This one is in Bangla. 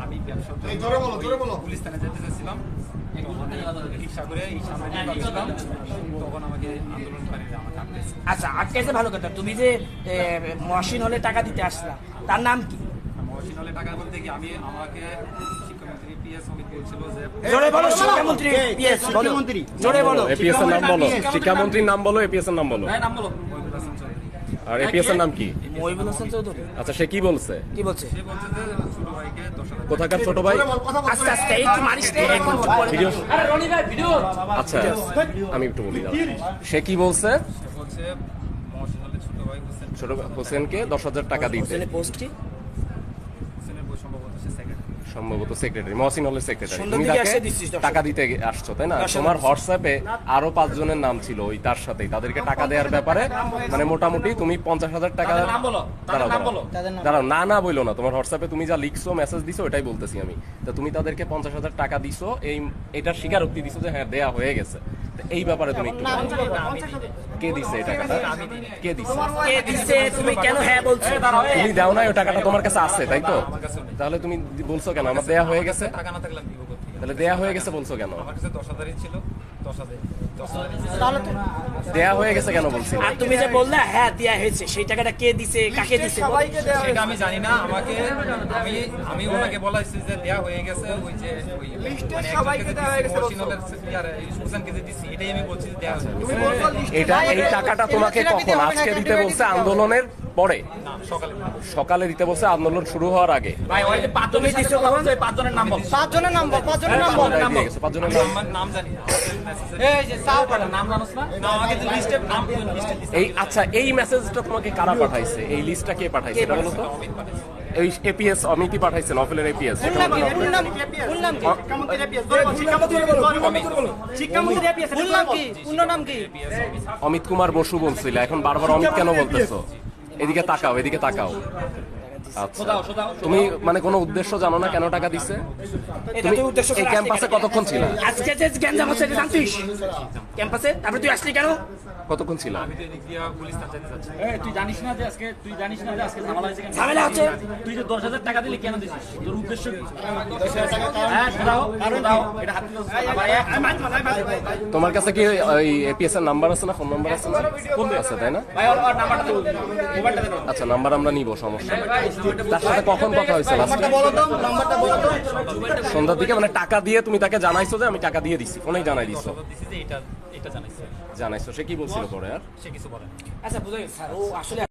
আমি ব্যবসার পুলিশ থানায় যেতে চাইছিলাম, রিক্সা করে এই সামনে দিয়ে যাচ্ছিলাম, তখন আমাকে আন্দোলনকারীরা আমাকে আটকেছে। আচ্ছা, আটকেছে ভালো কথা। তুমি যে মহসিন হলে টাকা দিতে আসলা, তার নাম কি? মহসিন হলে টাকা বলতে কি আমাকে শিক্ষামন্ত্রী পিএস অমিত বলছিল যে জোরে বলো, শিক্ষামন্ত্রী পিএস বলো, জোরে বলো, এপিএস এর নাম বলো, শিক্ষামন্ত্রীর নাম বলো, এপিএস এর নাম বলো। নাম বলো। মহিবুল হাসান চৌধুরী। আর এপিএস এর নাম কি? মহিবুল হাসান চৌধুরী। আচ্ছা, সে কি বলছে? কি বলছে? সে বলছে যে ছোট ভাইকে 10,000 কোথাকার ছোট ভাই? আস্তে আস্তে একটু মারিস রে, এখন ভিডিও। আরে রনি ভাই ভিডিও। আচ্ছা, আমি একটু বলি দাও। সে কি বলছে? সে বলছে মহসিন হলে ছোট ভাই ছোট হোসেনকে 10,000 টাকা দিতে। হোসেনের পোস্ট কি? হোসেনের বই সম্ভবত সে সেক্রেটারি। সম্ভবত সেক্রেটারি, মহসিন হলের সেক্রেটারি। সন্ধ্যার তুমি দিকে তাকে এসে দিচ্ছিস তখন। টাকা দিতে আসছো, তাই না? আসলে। তোমার হোয়াটসঅ্যাপে আরো 5 জনের নাম ছিল ওই তার সাথেই, তাদেরকে টাকা দেওয়ার ব্যাপারে মানে মোটামুটি তুমি 50,000 টাকা। নাম বলো, তাদের নাম বলো। দাঁড়াও, না না বইলো না, তোমার হোয়াটসঅ্যাপে তুমি যা লিখছো, মেসেজ দিছো, ওটাই বলতেছি আমি। তো তুমি তাদেরকে 50,000 টাকা দিছো, এটার স্বীকারোক্তি দিছো যে হ্যাঁ দেয়া হয়ে গেছে। তো এই ব্যাপারে তুমি একটু বলো। কে দিছে এই টাকাটা? কে দিছে? কে দিছে? তুমি কেন হ্যাঁ বলছো? তুমি দাও না, ওই টাকাটা তোমার কাছে আছে, তাই তো? তাহলে তুমি বলছো কেন আমার দেয়া হয়ে গেছে? টাকা না থাকলে আমি দিব কোথায়? তাহলে দেয়া হয়ে গেছে বলছো কেন? আমার কাছে 10,000 ছিল, 10,000 তাহলে তো দেয়া হয়ে গেছে কেন বলছি? আর তুমি যে বললা হ্যাঁ দেয়া হয়েছে, সেই টাকাটা কে দিছে, কাকে দিছে? সেটা আমি জানি না। আমাকে আমি ওনাকে বলাইছি যে দেয়া হয়ে গেছে, ওই যে ওই মানে সবাইকে দেয়া হয়ে গেছে মহসিনুলের ইয়ার হোসেনকে যে দিছি, এটাই আমি বলছি যে দেয়া হয়েছে। এই টাকাটা তোমাকে কখন আজকে দিতে বলছে? আন্দোলনের পরে? না, সকালে সকালে দিতে বলছে, আন্দোলন শুরু হওয়ার আগে। ভাই ওই যে তুমি দিছো কখন? ওই 5 জনের নাম বল। 5 জনের নাম বল, 5 জনের নাম বল। দিয়ে গেছে, 5 জনের নাম। আমার নাম জানি না। এই যে সাও পাড়া নাম জানোস না? না, আমাকে যে লিস্টে নাম লিস্টে দিছে। এই আচ্ছা, এই মেসেজটা তোমাকে কারা পাঠাইছে? এই লিস্টটা কে পাঠাইছে এটা বলো তো? অমিত পাঠাইছে। এই এপিএস অমিতই পাঠাইছে, নফলের এপিএস। অমিত কুমার বসু বলছিল, এখন বারবার অমিত কেন বলতেছো? এদিকে তাকাও, এদিকে তাকাও। আচ্ছা, তুমি মানে কোনো উদ্দেশ্য জানো না কেন টাকা দিছে? তুমি এই ক্যাম্পাসে কতক্ষণ ছিল? আজকে যে গ্যাঞ্জাম হচ্ছে এটা জানতিস? ক্যাম্পাসে তারপরে তুই আসলি কেন? কতক্ষণ ছিল? আমি তো এদিক দিয়া পুলিশ থানা যেতে চাচ্ছি। তুই জানিস না যে আজকে ঝামেলা হয়েছে কেন? ঝামেলা হচ্ছে? তুই যে 10,000 টাকা দিলি কেন দিছিস? তোর উদ্দেশ্য কি? হ্যাঁ, দাও, এটা হাত তোমার কাছে কি ওই এপিএস এর নাম্বার আছে না, ফোন নাম্বার আছে না? আছে, তাই না? ভাই ওর নাম্বারটা তো মোবাইলটা দেন। আচ্ছা, নাম্বার আমরা নিব, সমস্যা নেই। তার সাথে কখন কথা হয়েছে? সন্ধ্যার দিকে, মানে টাকা দিয়ে তুমি তাকে জানাইছো যে আমি টাকা দিয়ে দিছি, ফোনেই জানাই দিছো? দিছি যে এটা জানাইছে। জানাইছো। সে কি বলছিল পরে আর? সে কিছু বলে না। আচ্ছা বুঝা গেছে স্যার, ও আসলে